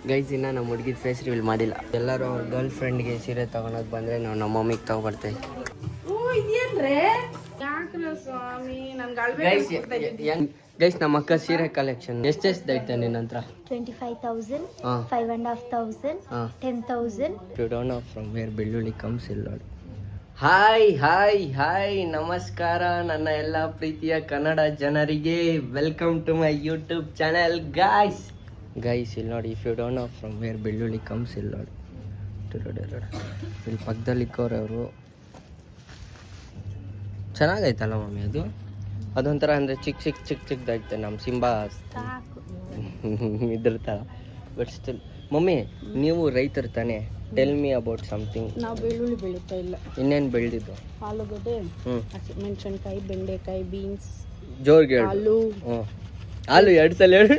Guys ಇನ್ನು ನಮ್ಮ ಹುಡುಗಿದ face reveal ಮಾಡಿಲ್ಲ. ಎಲ್ಲರೂ ಅವ್ರ ಗರ್ಲ್ ಫ್ರೆಂಡ್ಗೆ ಸೀರೆ ತಗೊಳಕ್ ಬಂದರೆ ನಾವು ನಮ್ಮ ಮಮ್ಮಿಗೆ ತಗೊಬರ್ತೇವೆ. ಗೈಸ್ ನಮ್ಮ ಅಕ್ಕ ಸೀರೆ ಕಲೆಕ್ಷನ್ ಎಷ್ಟೆಷ್ಟು ಐತೆ ನಿನ್ನ ಹತ್ರ? 25,000, 5,500, 10,000. You don't know from where ಬೆಳ್ಳುಳ್ಳಿ ಕಮ್ಸ್ ಇಲ್ಲ ನೋಡಿ. ಹಾಯ್ ಹಾಯ್ ಹಾಯ್ ನಮಸ್ಕಾರ ನನ್ನ ಎಲ್ಲ ಪ್ರೀತಿಯ ಕನ್ನಡ ಜನರಿಗೆ. Welcome to my YouTube channel guys. ಇಲ್ಲಿ ನೋಡಿ, if you don't know from where ಬೆಳ್ಳುಳ್ಳಿ ಕಮ್ಸ್ ಇಲ್ಲ ನೋಡಿ. ಇಲ್ಲಿ ಪಕ್ಕದಲ್ಲಿ ಇಕ್ಕೋರೆ ಅವರು. ಚೆನ್ನಾಗೈತಲ್ಲ ಮಮ್ಮಿ ಅದು? ಅದೊಂಥರ ಅಂದರೆ ಚಿಕ್ಕದಾಯ್ತು ನಮ್ಮ ಸಿಂಬಾ ಇದ್ರ ಥರ. ಬಟ್ ಸ್ಟಿಲ್ ಮಮ್ಮಿ, ನೀವು ರೈತರು ತಾನೇ? Tell me about something. ನಾವು ಬೆಳ್ಳುಳ್ಳಿ ಬೆಳೀತಾ ಇಲ್ಲ. ಇನ್ನೇನು ಬೆಳೆದಿದ್ದು? ಆಲೂಗಡ್ಡೆ, ಮೆಣಸಿನ್ಕಾಯಿ, ಬೆಂಡೆಕಾಯಿ, ಬೀನ್ಸ್, ಜೋರ್ಗೆ ಆಲೂ. ಆಲೂ ಎರಡು ಸಲ ಹೇಳು.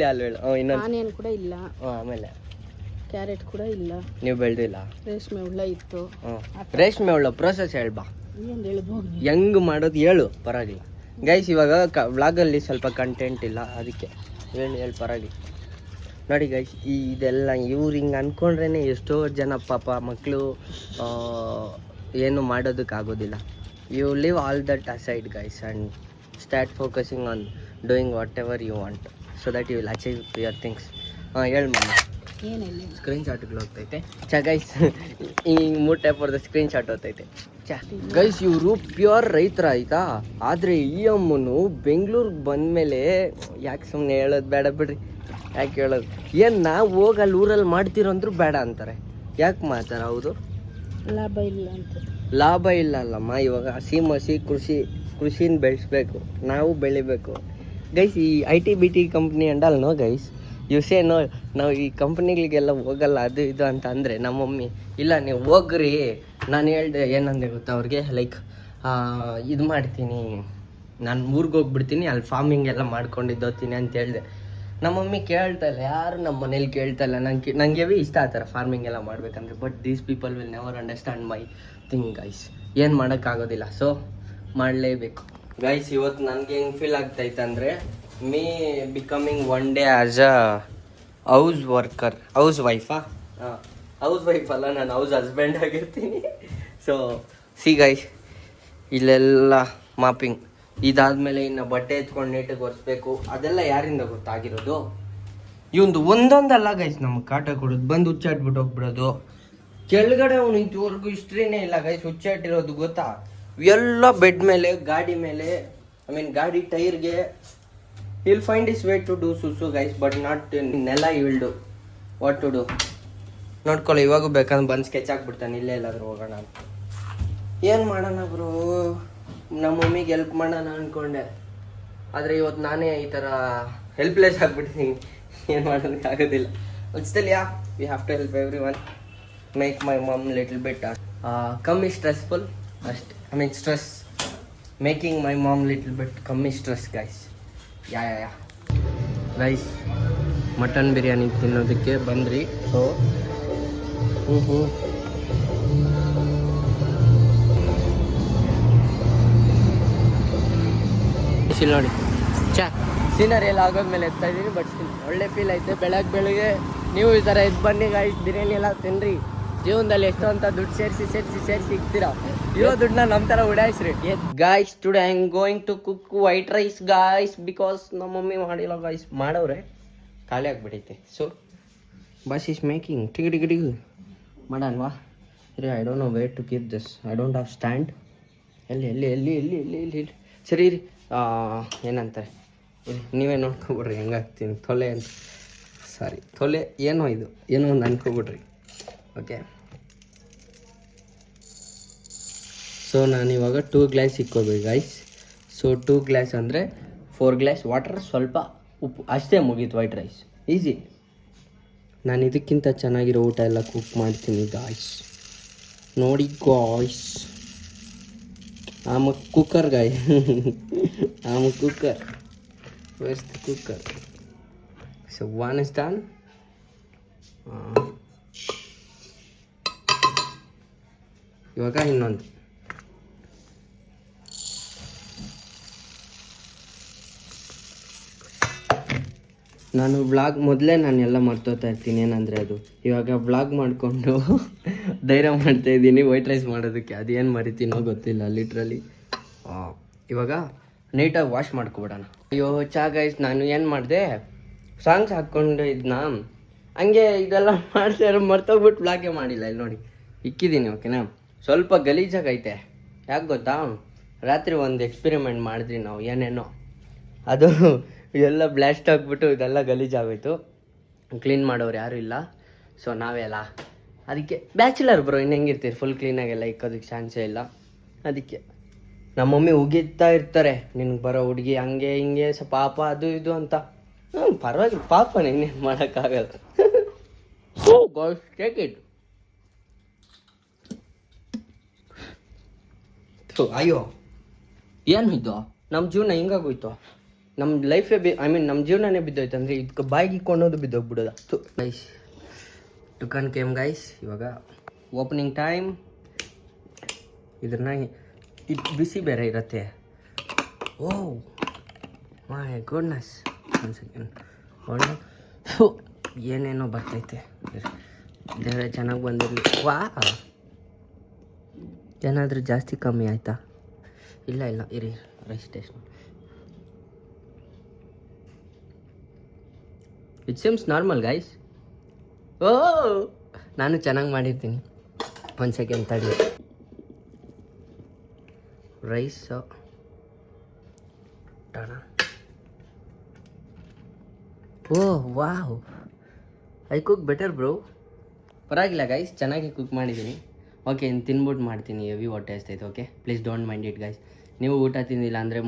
ಆಲೂ ಹೇಳು. ಇನ್ನೊಂದು ಆನಿಯನ್ ಕೂಡ ಇಲ್ಲ. ಆಮೇಲೆ ಕ್ಯಾರೆಟ್ ಕೂಡ ಇಲ್ಲ. ನೀವು ಬೆಳೆದಿಲ್ಲ? ರೇಷ್ಮೆ ಹುಳ ಇತ್ತು. ರೇಷ್ಮೆ ಹುಳ ಪ್ರೋಸೆಸ್ ಹೇಳ್ಬಾ, ಏನು ಹೇಳ್ಬೋದು, ಹೆಂಗ್ ಮಾಡೋದು ಹೇಳು, ಪರವಾಗಿಲ್ಲ. ಗೈಸ್ ಇವಾಗ ವ್ಲಾಗಲ್ಲಿ ಸ್ವಲ್ಪ ಕಂಟೆಂಟ್ ಇಲ್ಲ, ಅದಕ್ಕೆ ಹೇಳಿ ಪರವಾಗಿಲ್ಲ. ನೋಡಿ ಗೈಸ್, ಇದೆಲ್ಲ ಇವ್ರು ಹಿಂಗೆ ಅಂದ್ಕೊಂಡ್ರೇ ಎಷ್ಟೋ ಜನ ಪಾಪ ಮಕ್ಕಳು ಏನು ಮಾಡೋದಕ್ಕಾಗೋದಿಲ್ಲ. You leave all that aside guys and start focusing on doing whatever you want so that you will achieve your things. ಹೇಳಿ ಮಮ್ಮ. ಏನಿಲ್ಲ, ಸ್ಕ್ರೀನ್ ಶಾಟ್ಗಳು ಹೋಗ್ತೈತೆ. ಗೈಸ್ ಹಿಂಗೆ 3 ಟೈಪ್ ಅವ್ರದ್ದು ಸ್ಕ್ರೀನ್ ಶಾಟ್ ಹೋಗ್ತೈತೆ. ಗೈಸ್ ಇವರು ಪ್ಯೂರ್ ರೈತರ ಆಯ್ತಾ. ಆದರೆ ಈ ಅಮ್ಮನು ಬೆಂಗಳೂರಿಗೆ ಬಂದಮೇಲೆ, ಯಾಕೆ ಸುಮ್ಮನೆ ಹೇಳೋದು ಬೇಡ ಬಿಡ್ರಿ, ಯಾಕೆ ಹೇಳೋದು, ಏನು ನಾವು ಹೋಗಿ ಅಲ್ಲಿ ಊರಲ್ಲಿ ಮಾಡ್ತಿರೋಂದ್ರೂ ಬೇಡ ಅಂತಾರೆ. ಯಾಕೆ ಮಾತಾರ? ಹೌದು, ಲಾಭ ಇಲ್ಲ ಅಂತ. ಲಾಭ ಇಲ್ಲ ಅಲ್ಲಮ್ಮ. ಇವಾಗ ಹಸಿ ಕೃಷಿನ ಬೆಳೆಸ್ಬೇಕು, ನಾವು ಬೆಳಿಬೇಕು ಗೈಸ್. ಈ IT-BT ಕಂಪ್ನಿ ಅಂಡಲ್ ನೋ ಗೈಸ್, ಸೇ ನೋ, ನಾವು ಈ ಕಂಪ್ನಿಗಳಿಗೆಲ್ಲ ಹೋಗಲ್ಲ ಅದು ಇದು ಅಂತ ಅಂದರೆ ನಮ್ಮ ಮಮ್ಮಿ ಇಲ್ಲ ನೀವು ಹೋಗ್ರಿ. ನಾನು ಹೇಳ್ದೆ ಏನಂದೆ ಗೊತ್ತಾ ಅವ್ರಿಗೆ, ಲೈಕ್ ಇದು ಮಾಡ್ತೀನಿ, ನಾನು ಊರಿಗೆ ಹೋಗ್ಬಿಡ್ತೀನಿ, ಅಲ್ಲಿ ಫಾರ್ಮಿಂಗ್ ಎಲ್ಲ ಮಾಡ್ಕೊಂಡಿದ್ದೋತೀನಿ ಅಂತ ಹೇಳಿದೆ. ನಮ್ಮ ಮಮ್ಮಿ ಕೇಳ್ತಾ ಇಲ್ಲ, ಯಾರು ನಮ್ಮ ಮನೇಲಿ ಕೇಳ್ತಾ ಇಲ್ಲ. ನನಗೆ ಇಷ್ಟ ಆ ಥರ ಫಾರ್ಮಿಂಗ್ ಎಲ್ಲ ಮಾಡ್ಬೇಕಂದ್ರೆ. But these people will never understand my thing guys. ಏನು ಮಾಡೋಕ್ಕಾಗೋದಿಲ್ಲ, ಸೊ ಮಾಡಲೇಬೇಕು ಗೈಸ್. ಇವತ್ತು ನನಗೆ ಹೆಂಗೆ ಫೀಲ್ ಆಗ್ತೈತೆ ಅಂದರೆ, me becoming one day as a house wife. House wife ಅಲ್ಲ, ನಾನು ಹೌಸ್ ಹಸ್ಬೆಂಡ್ ಆಗಿರ್ತೀನಿ. ಸೊ ಸಿ ಗೈಸ್, ಇಲ್ಲೆಲ್ಲ ಮಾಪಿಂಗ್, ಇದಾದಮೇಲೆ ಇನ್ನು ಬಟ್ಟೆ ಎತ್ಕೊಂಡು ನೀಟಾಗಿ ಒರೆಸ್ಬೇಕು. ಅದೆಲ್ಲ ಯಾರಿಂದ ಗೊತ್ತಾಗಿರೋದು? ಇವಂದು ಒಂದೊಂದಲ್ಲ ಗೈಸ್, ನಮಗೆ ಕಾಟ ಕೊಡೋದು, ಬಂದು ಹುಚ್ಚಾಟ್ಬಿಟ್ಟು ಹೋಗ್ಬಿಡೋದು. ಕೆಳಗಡೆ ಅವನು ಇದುವರೆಗೂ ಹಿಸ್ಟ್ರಿನೇ ಇಲ್ಲ ಗೈಸ್, ಹುಚ್ಚಾಟಿರೋದು ಗೊತ್ತಾ? ಎಲ್ಲ ಬೆಡ್ ಮೇಲೆ, ಗಾಡಿ ಮೇಲೆ, ಗಾಡಿ ಟೈರ್ಗೆ. He'll find his way to do susu guys, but not in ನೆಲ will do what to do. ನೋಡ್ಕೊಳ್ಳಿ, ಇವಾಗೂ ಬೇಕಂದ್ರೆ ಬಂದು ಸ್ಕೆಚ್ ಹಾಕ್ಬಿಡ್ತಾನೆ, ಇಲ್ಲೇ ಎಲ್ಲಾದ್ರೂ ಹೋಗೋಣ ಅಂತ. ಏನು ಮಾಡೋಣ ಬ್ರೋ, ನಮ್ಮ ಮಮ್ಮಿಗೆ ಹೆಲ್ಪ್ ಮಾಡೋಣ ಅಂದ್ಕೊಂಡೆ. ಆದರೆ ಇವತ್ತು ನಾನೇ ಈ ಥರ ಹೆಲ್ಪ್ಲೆಸ್ ಆಗಿಬಿಡ್ತೀನಿ, ಏನು ಮಾಡೋದಕ್ಕಾಗೋದಿಲ್ಲ. Still we have to help everyone. Make my mum little bit ಕಮ್ಮಿ ಸ್ಟ್ರೆಸ್ಫುಲ್ ಅಷ್ಟೇ. Stress making my mom little bit ಕಮ್ಮಿ stress guys. Yeah rice mutton biryani ತಿನ್ನೋದಕ್ಕೆ ಬಂದ್ರಿ. ಸೊ ನೋಡಿ, ಸೀನರಿ ಎಲ್ಲ ಆಗೋದ್ಮೇಲೆ ಎತ್ತಾ ಇದ್ದೀನಿ. ಬಟ್ ಒಳ್ಳೆ ಫೀಲ್ ಐತೆ. ಬೆಳಗ್ಗೆ ನೀವು ಈ ಥರ ಎದ್ದು ಬನ್ನಿ ಗಾಯ್ಸ್, ಬಿರಿಯಾನಿ ಎಲ್ಲ ತಿನ್ನಿರಿ. ಜೀವನದಲ್ಲಿ ಎಷ್ಟು ಅಂತ ದುಡ್ಡು ಸೇರಿಸಿ ಇಕ್ತೀರಾ, ಇರೋ ದುಡ್ಡನ್ನ ನಮ್ಮ ಥರ ಉಡಾಯಿಸ್ರಿ guys. Today I am going to cook white rice guys, because ನಮ್ಮ ಮಮ್ಮಿ ಮಾಡಿಲ್ಲ ಗಾಯ್ಸ್. ಮಾಡವ್ರೆ, ಖಾಲಿ ಆಗಿಬಿಟ್ಟೈತೆ. ಸೊ ಬಸ್ ಈಸ್ ಮೇಕಿಂಗ್ ಟಿಗಿಡಿಗಿಡಿಗು ಮಾಡೋಣವಾ? ಸರಿ, I don't know where to keep this. I don't have stand. ಎಲ್ಲಿ ಸರಿ ರೀ, ಏನಂತಾರೆ, ನೀವೇ ನೋಡ್ಕೊಬಿಡ್ರಿ ಹೆಂಗಾಗ್ತೀನಿ. ತೊಲೆ ಅಂತ, ಸಾರಿ ತೊಲೆ ಏನೋ ಇದು, ಏನೋ ಒಂದು ಅನ್ಕೊಬಿಡ್ರಿ. ಓಕೆ, ಸೊ ನಾನಿವಾಗ 2 ಗ್ಲಾಸ್ ಇಕ್ಕೋಬೇಕು ಗೈಸ್. ಸೊ 2 ಗ್ಲಾಸ್ ಅಂದರೆ 4 ಗ್ಲಾಸ್ ವಾಟರ್, ಸ್ವಲ್ಪ ಉಪ್ಪು, ಅಷ್ಟೇ ಮುಗೀತು ವೈಟ್ ರೈಸ್. ಈಸಿ. ನಾನು ಇದಕ್ಕಿಂತ ಚೆನ್ನಾಗಿರೋ ಊಟ ಎಲ್ಲ ಕುಕ್ ಮಾಡ್ತೀನಿ ಗಾಯ್ಸ್. ನೋಡಿ guys, I'm a cooker guy. I'm a cooker. Where's the cooker? So one is done. ಇವಾಗ ಇನ್ನೊಂದು. ನಾನು ವ್ಲಾಗ್ ಮೊದಲೇ ನಾನೆಲ್ಲ ಮರ್ತೋತಾ ಇರ್ತೀನಿ, ಏನಂದರೆ ಅದು ಇವಾಗ ವ್ಲಾಗ್ ಮಾಡಿಕೊಂಡು ಧೈರ್ಯ ಮಾಡ್ತಾಯಿದ್ದೀನಿ ವೈಟ್ ರೈಸ್ ಮಾಡೋದಕ್ಕೆ. ಅದೇನು ಮರಿತೀನೋ ಗೊತ್ತಿಲ್ಲ ಲಿಟ್ರಲಿ. ಇವಾಗ ನೀಟಾಗಿ ವಾಶ್ ಮಾಡ್ಕೊಬಿಡೋಣ. ಅಯ್ಯೋ ಗೈಸ್, ನಾನು ಏನು ಮಾಡಿದೆ, ಸಾಂಗ್ಸ್ ಹಾಕ್ಕೊಂಡು ಇದನ್ನ ಹಂಗೆ ಇದೆಲ್ಲ ಮಾಡ್ತಾರೆ, ಮರ್ತೋಗ್ಬಿಟ್ಟು ವ್ಲಾಗೇ ಮಾಡಿಲ್ಲ. ಇಲ್ಲಿ ನೋಡಿ ಇಕ್ಕಿದ್ದೀನಿ, ಓಕೆನಾ. ಸ್ವಲ್ಪ ಗಲೀಜಾಗೈತೆ, ಯಾಕೆ ಗೊತ್ತಾ, ರಾತ್ರಿ ಒಂದು ಎಕ್ಸ್ಪೆರಿಮೆಂಟ್ ಮಾಡಿದ್ರಿ ನಾವು ಏನೇನೋ, ಅದು ಎಲ್ಲ ಬ್ಲಾಸ್ಟ್ ಆಗಿಬಿಟ್ಟು ಇದೆಲ್ಲ ಗಲೀಜಾಗೋಯ್ತು. ಕ್ಲೀನ್ ಮಾಡೋರು ಯಾರೂ ಇಲ್ಲ, ಸೊ ನಾವೆಲ್ಲ ಅದಕ್ಕೆ ಬ್ಯಾಚುಲರ್ ಬ್ರೋ, ಇನ್ನು ಹೆಂಗಿರ್ತೀರಿ, ಫುಲ್ ಕ್ಲೀನಾಗೆಲ್ಲ ಇಕ್ಕೋದಕ್ಕೆ ಚಾನ್ಸೇ ಇಲ್ಲ. ಅದಕ್ಕೆ ನಮ್ಮ ಮಮ್ಮಿ ಉಗಿತಾ ಇರ್ತಾರೆ, ನಿನ್ಗೆ ಬರೋ ಹುಡುಗಿ ಹಂಗೆ ಹಿಂಗೆ ಪಾಪ ಅದು ಇದು ಅಂತ. ಪರವಾಗಿಲ್ಲ, ಪಾಪ ಇನ್ನೇನು ಮಾಡೋಕ್ಕಾಗಲ್ಲ. Take it. ಅಯ್ಯೋ ಏನು ಇದು, ನಮ್ಮ ಜೀವನ ಹಿಂಗಾಗೋಯ್ತು, ನಮ್ಮ ಲೈಫೇ ನಮ್ಮ ಜೀವನನೇ ಬಿದ್ದೋಯ್ತು ಅಂದರೆ ಇದಕ್ಕೆ ಬಾಯಿಗೆ ಇಕ್ಕೊಂಡೋದು ಬಿದ್ದೋಗ್ಬಿಡೋದು. ಗೈಸ್ ಟುಕನ್ ಕೇಮ್ ಗೈಸ್, ಇವಾಗ ಓಪನಿಂಗ್ ಟೈಮ್. ಇದ್ರನ್ನ ಇದು ಬಿಸಿ ಬೇರೆ ಇರತ್ತೆ. ಓ ಮೈ ಗುಡ್ನೆಸ್, ಒಂದು ಸೆಕೆಂಡ್. ಒಳ್ಳೆ ಏನೇನೋ ಬರ್ತೈತೆ, ಬೇರೆ ಚೆನ್ನಾಗಿ ಬಂದಿರಲಿ. ವಾ, ಏನಾದರೂ ಜಾಸ್ತಿ ಕಮ್ಮಿ ಆಯಿತಾ? ಇಲ್ಲ ಇರಿ, rice taste. It seems normal guys. ಓ ನಾನು ಚೆನ್ನಾಗಿ ಮಾಡಿರ್ತೀನಿ. ಒಂದು ಸೆಕೆಂಡ್ ತಡಿ. Rice oh wow, I cook better bro. ಪರವಾಗಿಲ್ಲ ಗೈಸ್, ಚೆನ್ನಾಗಿ ಕುಕ್ ಮಾಡಿದ್ದೀನಿ. ಓಕೆ, ಇನ್ನು ತಿನ್ಬಿಟ್ಟು ಮಾಡ್ತೀನಿ, ಹೆವಿ ಹೊಟ್ಟೆ ಹಸ್ತೈತೆ. Okay, please don't mind it guys. ನೀವು ಊಟ ತಿಂದಿಲ್ಲ ಅಂದರೆ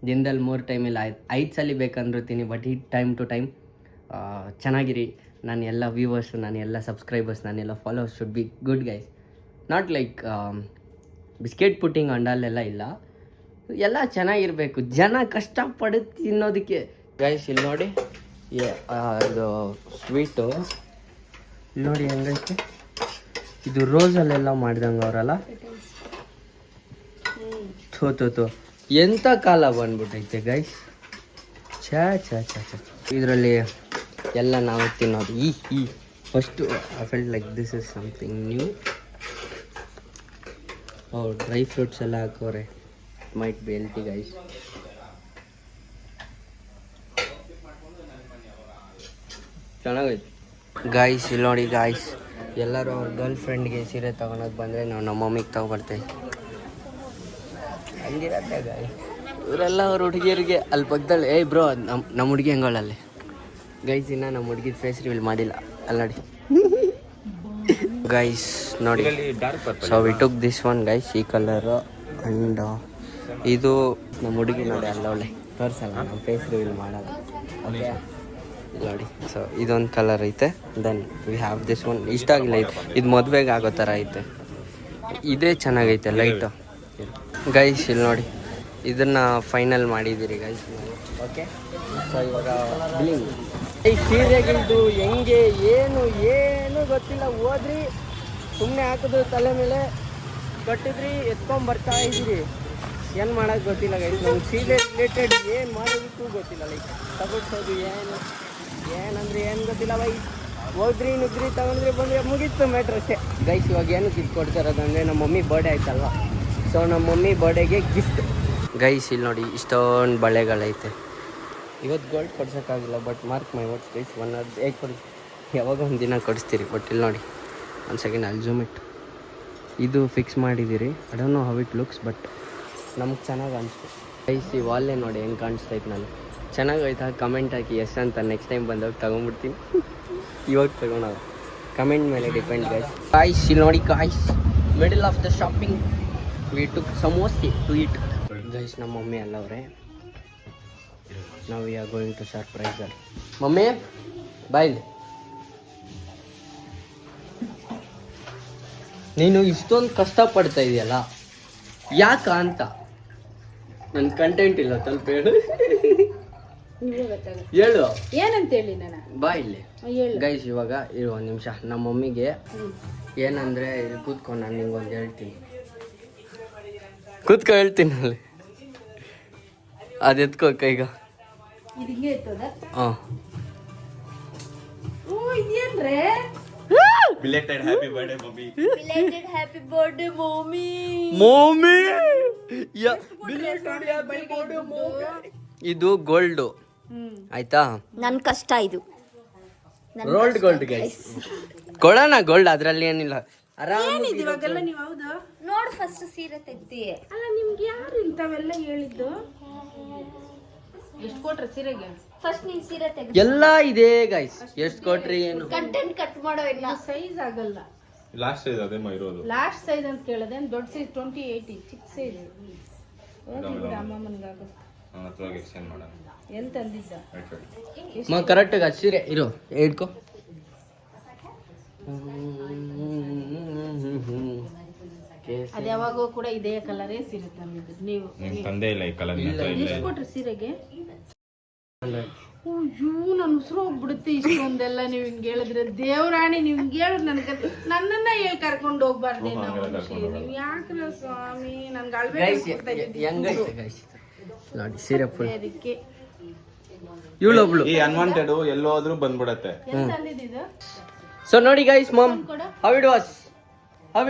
ದಿನದಲ್ಲಿ 3 ಟೈಮಿಲ್ಲ 5 ಸಲ ಬೇಕಂದ್ರೂ ತಿನ್ನಿ, ಬಟ್ ಈ ಟೈಮ್ ಟು ಟೈಮ್ ಚೆನ್ನಾಗಿರಿ. ನಾನು ಎಲ್ಲ ವ್ಯೂವರ್ಸು, ನಾನು ಎಲ್ಲ ಸಬ್ಸ್ಕ್ರೈಬರ್ಸ್, ನಾನೆಲ್ಲ followers should be good guys, not like biscuit putting ಅಂಡಲ್ಲೆಲ್ಲ ಇಲ್ಲ, ಎಲ್ಲ ಚೆನ್ನಾಗಿರಬೇಕು. ಜನ ಕಷ್ಟಪಟ್ಟು ತಿನ್ನೋದಕ್ಕೆ ಗೈಸ್. ಇಲ್ಲಿ ನೋಡಿ, ಇದು ಸ್ವೀಟು ಇಲ್ಲಿ ನೋಡಿ ಹೆಂಗೈತೆ, ಇದು ರೋಸಲ್ಲೆಲ್ಲ ಮಾಡ್ದಂಗೆ ಅವರಲ್ಲ. ಥೋ ಎಂಥ ಕಾಲ ಬಂದ್ಬಿಟ್ಟೈತೆ ಗೈಸ್. ಇದರಲ್ಲಿ ಎಲ್ಲ ನಾವು ತಿನ್ನೋದು. ಈ first I felt like this is something new. Dry fruits ಎಲ್ಲ ಹಾಕೋರೆ, ಮೈಟ್ ಬಿ ಹೆಲ್ತಿ ಗೈಸ್. ಚೆನ್ನಾಗೈತೆ ಗಾಯ್ಸ್. ಇಲ್ಲಿ ನೋಡಿ ಗಾಯ್ಸ್, ಎಲ್ಲರೂ ಅವ್ರ ಗರ್ಲ್ ಫ್ರೆಂಡ್ಗೆ ಸೀರೆ ತೊಗೊಳಕ್ಕೆ ಬಂದರೆ ನಾವು ನಮ್ಮ ಮಮ್ಮಿಗೆ ತೊಗೊಬರ್ತೇವೆ, ಹಂಗಿರತ್ತೆ ಗಾಯ್ಸ್. ಇವರೆಲ್ಲ ಅವ್ರ ಹುಡುಗಿಯರಿಗೆ ಅಲ್ಲಿ ಪಕ್ಕದಲ್ಲಿ, ಏಯ್ ಬ್ರೋ ನಮ್ಮ ಹುಡುಗಿ ಹೆಂಗಳಲ್ಲಿ ಗೈಸ್, ಇನ್ನು ನಮ್ಮ ಹುಡುಗಿದ ಫೇಸ್ ರಿವೀಲ್ ಮಾಡಿಲ್ಲ, ಅಲ್ಲಿ ನೋಡಿ ಗೈಸ್. ನೋಡಿ, so we took this one guys, ಈ ಕಲರು. ಆ್ಯಂಡ್ ಇದು ನಮ್ಮ ಹುಡುಗಿ ನೋಡಿ, ಅಲ್ಲೊಳ್ಳೆ ತೋರಿಸಲ್ಲ, ನಮ್ಮ ಫೇಸ್ ರಿವೀಲ್ ಮಾಡಲ್ಲ. ಓಕೆ, ನೋಡಿ, ಸೊ ಇದೊಂದು ಕಲರ್ ಐತೆ. Then we have this one. ಇಷ್ಟ ಆಗಿಲ್ಲ ಇದು ಮದುವೆಗೆ ಆಗೋ ಥರ ಐತೆ, ಇದೇ ಚೆನ್ನಾಗೈತೆ ಲೈಟು ಗೈಸ್. ಇಲ್ಲಿ ನೋಡಿ, ಇದನ್ನು ಫೈನಲ್ ಮಾಡಿದ್ದೀರಿ ಗೈಸ್ ನಾವು. ಓಕೆ, ಸೊ ಇವಾಗ ಬಿಲ್ಲಿಂಗ್. ಈ ಸೀರೆಗಳದ್ದು ಹೆಂಗೆ ಏನು ಗೊತ್ತಿಲ್ಲ, ಹೋದ್ರಿ ಸುಮ್ಮನೆ ಹಾಕಿದ್ರು ತಲೆ ಮೇಲೆ, ಕಟ್ಟಿದ್ರಿ ಎತ್ಕೊಂಬರ್ತಾ ಇದ್ದೀರಿ, ಏನು ಮಾಡೋದು ಗೊತ್ತಿಲ್ಲ ಗೈಸ್. ನಮ್ಗೆ ಸೀರೆ ರಿಲೇಟೆಡ್ ಏನು ಮಾಡೋದಕ್ಕೂ ಗೊತ್ತಿಲ್ಲ, ಲೈಕ್ ತಗೊಡ್ಸೋದು ಏನಂದ್ರೆ ಏನು ಗೊತ್ತಿಲ್ಲ ಬೈ. ಹೋದ್ರಿ ನುಗ್ರಿ ತಗೊಂಡ್ರಿ ಬಂದರೆ ಮುಗೀತು ಮ್ಯಾಟ್ರ್ ಅಷ್ಟೇ ಗೈಸ್. ಇವಾಗ ಏನಕ್ಕೆ ಇದು ಕೊಡ್ತಾರೋದಂದರೆ ನಮ್ಮ ಮಮ್ಮಿ ಬರ್ಡೇ ಆಯ್ತಲ್ವ, ಸೊ ನಮ್ಮ ಮಮ್ಮಿ ಬರ್ಡೇಗೆ ಗಿಫ್ಟ್ ಗೈಸ್. ಇಲ್ಲಿ ನೋಡಿ, ಇಷ್ಟೊಂದು ಬಳೆಗಳೈತೆ. ಇವತ್ತು ಗೋಲ್ಡ್ ಕೊಡ್ಸೋಕ್ಕಾಗಿಲ್ಲ, but mark my words guys, 1 hour ಹೇಗೆ ಕೊಡಿ, ಯಾವಾಗ ಒಂದು ದಿನ ಕೊಡಿಸ್ತೀರಿ. ಬಟ್ ಇಲ್ಲಿ ನೋಡಿ, ಒಂದು ಸೆಕೆಂಡ್ ಅಲ್ಲಿ ಜೂಮ್ ಇಟ್. ಇದು ಫಿಕ್ಸ್ ಮಾಡಿದ್ದೀರಿ, I don't know how it looks, but ನಮ್ಗೆ ಚೆನ್ನಾಗಿ ಅನಿಸ್ತು ಗೈಸ್. ಈ ವಾಲೇ ನೋಡಿ ಹೆಂಗೆ ಕಾಣಿಸ್ತೈತೆ. ನಾನು ಚೆನ್ನಾಗೈತಾ ಕಮೆಂಟ್ ಹಾಕಿ ಎಸ್ ಅಂತ, ನೆಕ್ಸ್ಟ್ ಟೈಮ್ ಬಂದಾಗ ತೊಗೊಂಡ್ಬಿಡ್ತೀನಿ. ಇವಾಗ ತೊಗೊಳೋದು ಕಮೆಂಟ್ ಮೇಲೆ ಡಿಪೆಂಡ್ ಗೈಸ್. ಗಾಯ್ಸ್ ಇಲ್ಲಿ ನೋಡಿ guys, middle of the shopping we took samosa to eat guys. ನಮ್ಮ ಮಮ್ಮಿ ಅಲ್ಲವ್ರೆ, ನಾವು we are going to surprise her. Mummy bye, ನೀನು ಇಷ್ಟೊಂದು ಕಷ್ಟಪಡ್ತಾ ಇದೆಯಲ್ಲ ಯಾಕ ಅಂತ. ನನ್ನ ಕಂಟೆಂಟ್ ಇಲ್ಲ, ಸ್ವಲ್ಪ ಹೇಳು ಹೇಳು ಏನಂತ ಹೇಳಿ ನಾನು ಬಾ ಇಲ್ಲಿ ಗೈಸ್. ಇವಾಗ ಇರು ಒಂದು ನಿಮಿಷ, ನಮ್ಮ ಮಮ್ಮಿಗೆ ಏನಂದರೆ ಇಲ್ಲಿ ಕೂತ್ಕೊಂಡು ನಾನು ನಿಂಗೊಂದು ಹೇಳ್ತೀನಿ, ಕೂತ್ಕೊ ಹೇಳ್ತೀನಿ ಅಲ್ಲಿ. ಅದು ಎತ್ಕೋ ಕೈಗ. ಹಾಂ ಇದೇನ್ರೆ belated happy birthday mummy. Belated happy birthday, mommy. Mummy ಇದು ಗೋಲ್ಡ್ ಆಯ್ತಾ, ನನ್ ಕಷ್ಟ ಇದು. Rolled gold guys. ಕೊಡೋಣ ಗೋಲ್ಡ್, ಅದ್ರಲ್ಲಿ ಏನಿಲ್ಲ. ಆರಾಮ್ ಇವಾಗೆಲ್ಲ ನೀವು ಹೌದು ನೋಡು ಫಸ್ಟ್ ಸೀರೆ ತೆಗ್ದಿ. ಅಲ್ಲ ನಿಮ್ಗೆ ಯಾರು ಇಂಥವೆಲ್ಲ ಹೇಳಿದ್ದು? ಎಷ್ಟು ಕೊಟ್ರೆ ಸೀರೆಗೆ? ಫಸ್ಟ್ ನೀನ್ ಸೀರೆ ತೆಗ್ದಿ. ಎಲ್ಲ ಇದೆ ಗೈಸ್, ಎಷ್ಟು ಕೊಟ್ರಿ ಏನು. ಕಂಟೆಂಟ್ ಕಟ್ ಮಾಡೋ ಇಲ್ಲ. ಸೈಜ್ ಆಗಲ್ಲ. ಲಾಸ್ಟ್ ಸೈಜ್ ಅದೇ ಇರೋದು. ಲಾಸ್ಟ್ ಸೈಜ್ ಅಂತ ಕೇಳಿದೆ, ದೊಡ್ಡ ಸೈಜ್ 2080 ಚಿಕ್ಕ ಸೈಜ್. ಅಮ್ಮಮ್ಮನ್ಗಾಗುತ್ತೆ. ನನ್ನ ಹತ್ರ ಎಕ್ಸ್ಚೇಂಜ್ ಮಾಡೋಣ. ಎಲ್ಲಿ ತಂದಿದ್ದ? ಕರೆಕ್ಟಾಗಿ ಸೀರೆ ಇರು ಹಿಡ್ಕೊ. ಅದ್ ಯಾವಾಗೋ ಕೂಡ ಇದೇ ಕಲರೇ ಸೀರೆ ತಂದಿದ್ದು ನೀವು. ನಿಮ್ ತಂದೆ ಇಲ್ಲ ಈ ಕಲರ್. ಎಷ್ಟು ಕೊಟ್ರಿ ಸೀರೆಗೆ? ಅಯ್ಯೋ ನನ್ನ ಉಸಿರು ಹೋಗ್ಬಿಡುತ್ತೆ ಇಷ್ಟೊಂದೆಲ್ಲ ನೀವು ಹಿಂಗೆ ಹೇಳಿದ್ರೆ. ದೇವರಾಣಿ ನೀವು ಹಿಂಗೆ ಹೇಳಿದ್ ನನಗೆ ನನ್ನನ್ನ ಹೇಳಿ ಕರ್ಕೊಂಡು ಹೋಗ್ಬಾರ್ದೆ ನಾವು. ನೀವು ಯಾಕ್ರೆ ಸ್ವಾಮಿ ನನ್ಗೆ ಹೆಂಗೈತೆ ಗೈಸ್ ನೋಡಿ ಸೀರೆ ಫುಲ್. ಅದಕ್ಕೆ ಇವಳೊಬ್ಳು ಈ ಅನ್ವಾಂಟೆಡ್ ಎಲ್ಲೋದ್ರೂ ಬಂದ್ಬಿಡತ್ತೆ. ಎಲ್ಲಿ ತಂದಿದ್ದು? ಸೊ ನೋಡಿ guys, mom how it was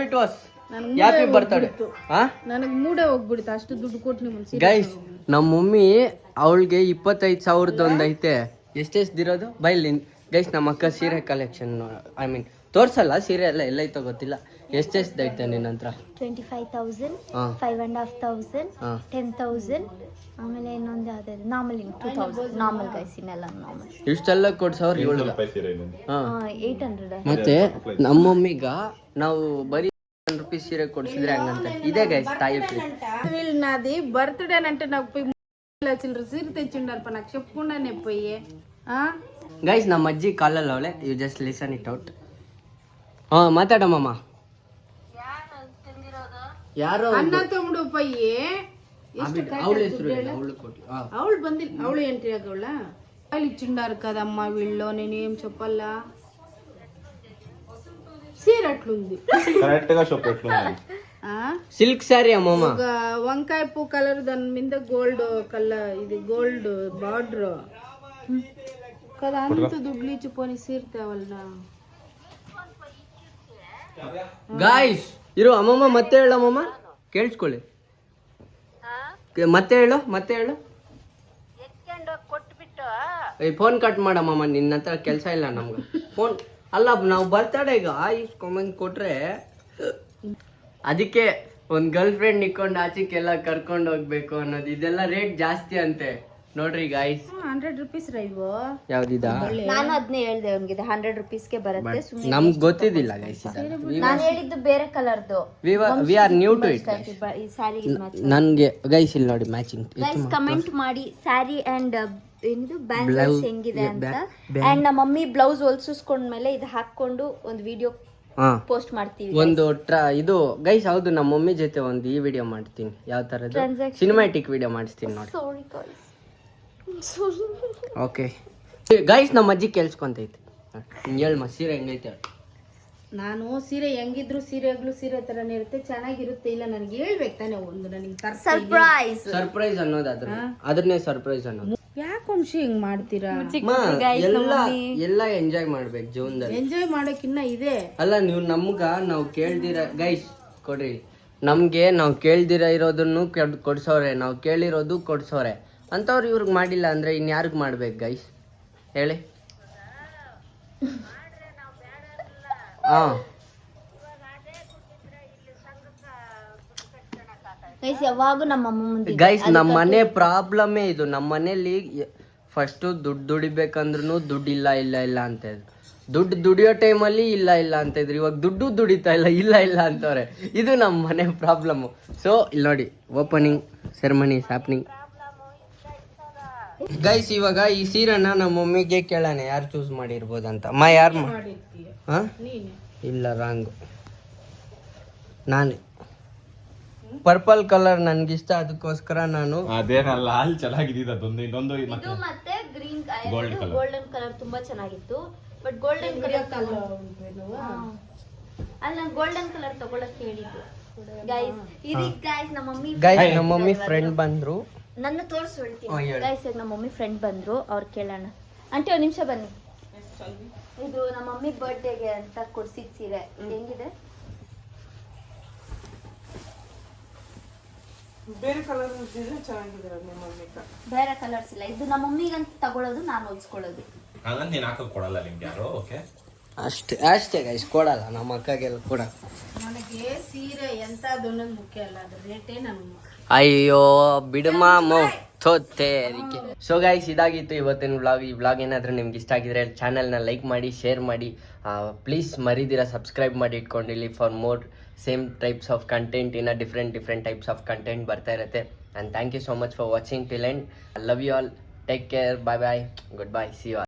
happy birthday. ನನಗೆ ಮೂಡೇ ಹೋಗ್ಬಿಡುತ್ತೆ ಅಷ್ಟು ದುಡ್ಡು ಕೊಟ್ಟು ನಿಮ್ಮ ಸೀರೆ. ಗೈಸ್ ನಮ್ಮ ಮಮ್ಮಿ ಅವಳಿಗೆ 25,000 ಒಂದು ಐತೆ. ಎಷ್ಟೆಷ್ಟಿರೋದು ಬೈಲಿ ಗೈಸ್. ನಮ್ಮ ಅಕ್ಕ ಸೀರೆ ಕಲೆಕ್ಷನ್, ಐ ಮೀನ್ ತೋರ್ಸಲ್ಲ ಸೀರೆ ಎಲ್ಲ ಎಲ್ಲೈತೋ ಗೊತ್ತಿಲ್ಲ. ಎಷ್ಟೆಷ್ಟು ಐತೆ ನಿನ್ನ ಹತ್ರ? 25,000, 5,500, 10,000, ಆಮೇಲೆ ಇನ್ನೊಂದು ಯಾವ್ದು ನಾರ್ಮಲ್ 2,000. ನಾರ್ಮಲ್ ಗೈಸ್, ಇನ್ನೆಲ್ಲ ನಾರ್ಮಲ್. ಇಷ್ಟೆಲ್ಲ ಕೊಡ್ಸವ್ರು ಇವಳು. 800. ಮತ್ತೆ ನಮ್ಮ ಮಮ್ಮಿಗ ನಾವು ಬರೀ ₹100 ಸೀರೆ ಕೊಡ್ಸಿದ್ರೆ ಹಂಗಂತ. ಇದೇ ಗೈಸ್ ತಾಯಿ ಪ್ರೀತಿ. నాది బర్త్డే అంటే నాకు పోయి చిల్లర సీర తెచ్చిండారు నాకు చెప్పుకుండానే పోయి. ಗೈಸ್ ನಮ್ಮ ಅಜ್ಜಿ ಕಾಲಲ್ಲಿ ಅವಳೆ, you just listen it out. ಮಾತಾಡಮ್ಮ. ಯಾರೋ అన్న తమ్ముడు పోయి ಅವಳ ಹೆಸರು ಅವಳು ಕೊಟ್ಟು అవಳು ಬಂದಿಲ್ಲ. అవಳು ఏంటి ఆగవಳ వాళ్ళు ఇచ్చిండారు కదమ్మా వీళ్ళు. నేనేం చెప్పాలా? సీర అట్లుంది కరెక్ట్ గా చెప్పట్లు. సిల్క్ సారీ అమ్మమ్మ. ఒక వంకాయ పూ కలర్, దాని మీద గోల్డ్ కలర్, ఇది గోల్డ్ బార్డర్ కదా. అంత దుడ్లు ఇచ్చిపోని సీర తేవాలరా ಗಾಯ್ಸ್. ಇರು ಅಮ್ಮಮ್ಮ, ಮತ್ತೆ ಹೇಳು ಅಮ್ಮಮ್ಮ, ಕೇಳಿಸ್ಕೊಳ್ಳಿ. ಮತ್ತೆ ಹೇಳು. ಫೋನ್ ಕಟ್ ಮಾಡಮ್ಮಮ್ಮ, ನಿನ್ನ ಹತ್ರ ಕೆಲಸ ಇಲ್ಲ ನಮ್ಗೆ. ಫೋನ್ ಅಲ್ಲ, ನಾವು ಬರ್ತಡೇಗ ಇಸ್ಕೊಂಬಂದ್ ಕೊಟ್ರೆ ಅದಕ್ಕೆ ಒಂದು ಗರ್ಲ್ ಫ್ರೆಂಡ್ ಇಕ್ಕೊಂಡು ಆಚೆಗೆಲ್ಲ ಕರ್ಕೊಂಡು ಹೋಗ್ಬೇಕು ಅನ್ನೋದು. ಇದೆಲ್ಲ ರೇಟ್ ಜಾಸ್ತಿ ಅಂತೆ ನೋಡ್ರಿ ಗಾಯ್ಸ್. 100 ರೂಪೀಸ್ ರೈವು ಯಾವ್ದಿದ? ನಾನು ಅದನ್ನೇ ಹೇಳ್ದೆ ಅವ್ನಿಗೆ 100 ರೂಪೀಸ್ಗೆ ಬರುತ್ತೆ. ನಮ್ಗೆ ಗೊತ್ತಿದ್ದಿಲ್ಲ ಗೈಸ್. ನಾನು ಹೇಳಿದ್ದು ಬೇರೆ ಕಲರ್ದು. We are new to it. ಈ ಸ್ಯಾರಿಗೆ ನನ್ಗೆ ಗೈಸ್ ಇಲ್ಲಿ ನೋಡಿ ಮ್ಯಾಚಿಂಗ್. ಗೈಸ್ ಕಮೆಂಟ್ ಮಾಡಿ ಸ್ಯಾರಿ ಅಂಡ್ ಏನಿದು ಬ್ಯಾಂಗಲ್ಸ್ ಹೆಂಗಿದೆ ಅಂತ. ಅಂಡ್ ನಮ್ಮ ಮಮ್ಮಿ ಬ್ಲೌಸ್ ಹೊಲ್ಸಿಸ್ಕೊಂಡ್ಮೇಲೆ ಇದು ಹಾಕೊಂಡು ಒಂದು ವಿಡಿಯೋ ಪೋಸ್ಟ್ ಮಾಡ್ತೀವಿ. ಒಂದು ಇದು ಗೈಸ್ ಹೌದು, ನಮ್ಮ ಮಮ್ಮಿ ಜೊತೆ ಒಂದು ಈ ವಿಡಿಯೋ ಮಾಡ್ತೀನಿ. ಯಾವ ತರದ್ದು? ಸಿನಿಮ್ಯಾಟಿಕ್ ವಿಡಿಯೋ ಮಾಡಿಸ್ತೀನಿ ನೋಡಿ. Sorry guys. ಓಕೆ ಗೈಸ್, ನಮ್ಮ ಅಜ್ಜಿ ಕೇಳಿಸ್ಕೊಂತೈತೆ. ಹೇಳ್ಮ ಸೀರೆ ಹೆಂಗೈತೆ? ನಾನು ಸೀರೆ ಹೆಂಗಿದ್ರು ಸೀರೆಗಳು ಸೀರೆ ತರನೇ ಇರುತ್ತೆ, ಚೆನ್ನಾಗಿರುತ್ತೆ. ಇಲ್ಲ ನನಗೆ ಹೇಳ್ಬೇಕು ತಾನೆ ಒಂದು ನನಗೆ ಸರ್ಪ್ರೈಸ್ ಅನ್ನೋದು ಅದನ್ನೇ ಸರ್ಪ್ರೈಸ್ ಅನ್ನೋದು. ಯಾಕೆ ವಂಶಿ ಹಿಂಗ್ ಮಾಡ್ತೀರಾ? ಎಲ್ಲ ಎಂಜಾಯ್ ಮಾಡ್ಬೇಕು ಜೀವನದಲ್ಲಿ. ಎಂಜಾಯ್ ಮಾಡೋಕಿನ್ನ ಇದೆ. ಅಲ್ಲ ನೀವು ನಾವು ಕೇಳ್ದಿರ ಗೈಸ್ ಕೊಡ್ರಿ. ನಮ್ಗೆ ನಾವು ಕೇಳ್ದಿರ ಇರೋದನ್ನು ಕೊಡ್ಸೋರೆ, ನಾವು ಕೇಳಿರೋದು ಕೊಡ್ಸೋರೆ ಅಂತವ್ರು ಇವ್ರಿಗೆ ಮಾಡಿಲ್ಲ ಅಂದ್ರೆ ಇನ್ಯಾರಿಗೆ ಮಾಡ್ಬೇಕು ಗೈಸ್ ಹೇಳಿ? ಯಾವಾಗೂ ನಮ್ಮ ಅಮ್ಮ ಗೈಸ್ ನಮ್ಮ ಮನೆ ಪ್ರಾಬ್ಲಮ್ಮೇ ಇದು. ನಮ್ಮ ಮನೇಲಿ ಫಸ್ಟು ದುಡ್ಡು ದುಡಿಬೇಕಂದ್ರೂ ದುಡ್ಡು ಇಲ್ಲ ಅಂತ ಇದ್ರು. ದುಡ್ಡು ದುಡಿಯೋ ಟೈಮಲ್ಲಿ ಇಲ್ಲ ಅಂತ ಇದ್ರು. ಇವಾಗ ದುಡ್ಡು ದುಡಿತಾ ಇಲ್ಲ ಅಂತವ್ರೆ. ಇದು ನಮ್ಮ ಮನೆ ಪ್ರಾಬ್ಲಮ್ಮು. ಸೊ ಇಲ್ಲಿ ನೋಡಿ, ಓಪನಿಂಗ್ ಸೆರೆಮನಿ ಹ್ಯಾಪ್ನಿಂಗ್. ಗೈಸ್ ಇವಾಗ ಈ ಸೀರೆನ ನಮ್ಮ ಮಮ್ಮಿಗೆ ಕೇಳೋಣ ಯಾರು ಚೂಸ್ ಮಾಡಿರ್ಬೋದಂತ. ಯಾರು ಇಲ್ಲ ರಾಂಗು, ನಾನೇ. ಪರ್ಪಲ್ ಕಲರ್ ನನ್ಗಿಷ್ಟ, ಅದಕ್ಕೋಸ್ಕರ ನಾನು ಅದೇನಲ್ಲ ಅಲ್ಲಿ ಚೆನ್ನಾಗಿದ್ದು ಅದೊಂದು ಇನ್ನೊಂದು ಮತ್ತೆ ಗ್ರೀನ್ ಗೋಲ್ಡನ್ ಕಲರ್ ತುಂಬಾ ಚೆನ್ನಾಗಿತ್ತು. ಬಟ್ ಗೋಲ್ಡನ್ ಕಲರ್ ಅಲ್ಲ, ನಾನು ಗೋಲ್ಡನ್ ಕಲರ್ ತಗೊಳಕ್ ಹೇಳಿದ್ದು ಗೈಸ್. ಇದೀಗ ಗೈಸ್ ನಮ್ಮ ಮಮ್ಮಿ ಫ್ರೆಂಡ್ ಬಂದ್ರು. ನನ್ನ ತೋರ್ಸು ಹೇಳ್ತೀನಿ ಗೈಸ್. ನಮ್ಮ ಮಮ್ಮಿ ಫ್ರೆಂಡ್ ಬಂದ್ರು, ಅವ್ರು ಕೇಳೋಣ. ಆಂಟಿ ಒಂದು ನಿಮಿಷ ಬನ್ನಿ. ಇದು ನಮ್ಮ ಮಮ್ಮಿ ಬರ್ಡೇಗೆ ಅಂತ ಕೊಡ್ಸಿದ್ ಸೀರೆ ಹೆಂಗಿದೆ? ಬೇರೆ ಕಲರ್ ಇದ್ರೆ ಚೆನ್ನಾಗಿದೆ ನಿಮ್ಮ ಮಮ್ಮಿಗ. ಬೇರೆ ಕಲರ್ಸ್ ಇಲ್ಲ, ಇದು ನಮ್ಮ ಮಮ್ಮಿಗಂತ ತಗೊಳ್ಳೋದು, ನಾನು ಹೊಲ್ಸ್ಕೊಳ್ಳೋದು. ಹಂಗಂತ ನೀನ್ ಹಾಕಕ್ ಕೊಡಲ್ಲ ನಿಮ್ಗೆ ಯಾರು. ಓಕೆ ಅಷ್ಟೇ ಗೈಸ್, ಕೊಡಲ್ಲ ನಮ್ಮ ಅಕ್ಕಗೆಲ್ಲ ಕೂಡ. ನನಗೆ ಸೀರೆ ಎಂತದ್ದು ಅನ್ನೋದು ಮುಖ್ಯ ಅಲ್ಲ, ಅದ್ರ ರೇಟೇ ನನಗೆ. ಅಯ್ಯೋ ಬಿಡಮ್ಮ ಥೋತ್ತೇರಿಕೆ. ಸೊ ಗೈಸ್, ಇದಾಗಿತ್ತು ಇವತ್ತಿನ ವ್ಲಾಗ್. ಈ ವ್ಲಾಗ್ ಏನಾದರೂ ನಿಮ್ಗೆ ಇಷ್ಟ ಆಗಿದ್ರೆ ಚಾನಲ್ನ ಲೈಕ್ ಮಾಡಿ, ಶೇರ್ ಮಾಡಿ, ಪ್ಲೀಸ್ ಮರಿದಿರ ಸಬ್ಸ್ಕ್ರೈಬ್ ಮಾಡಿ ಇಟ್ಕೊಂಡಿಲ್ಲಿ for more same types of content. ಇನ್ನು ಡಿಫ್ರೆಂಟ್ ಟೈಪ್ಸ್ ಆಫ್ ಕಂಟೆಂಟ್ ಬರ್ತಾ ಇರುತ್ತೆ. And thank you so much for watching till end. I love you all. Take care. Bye bye. Good bye. See you all.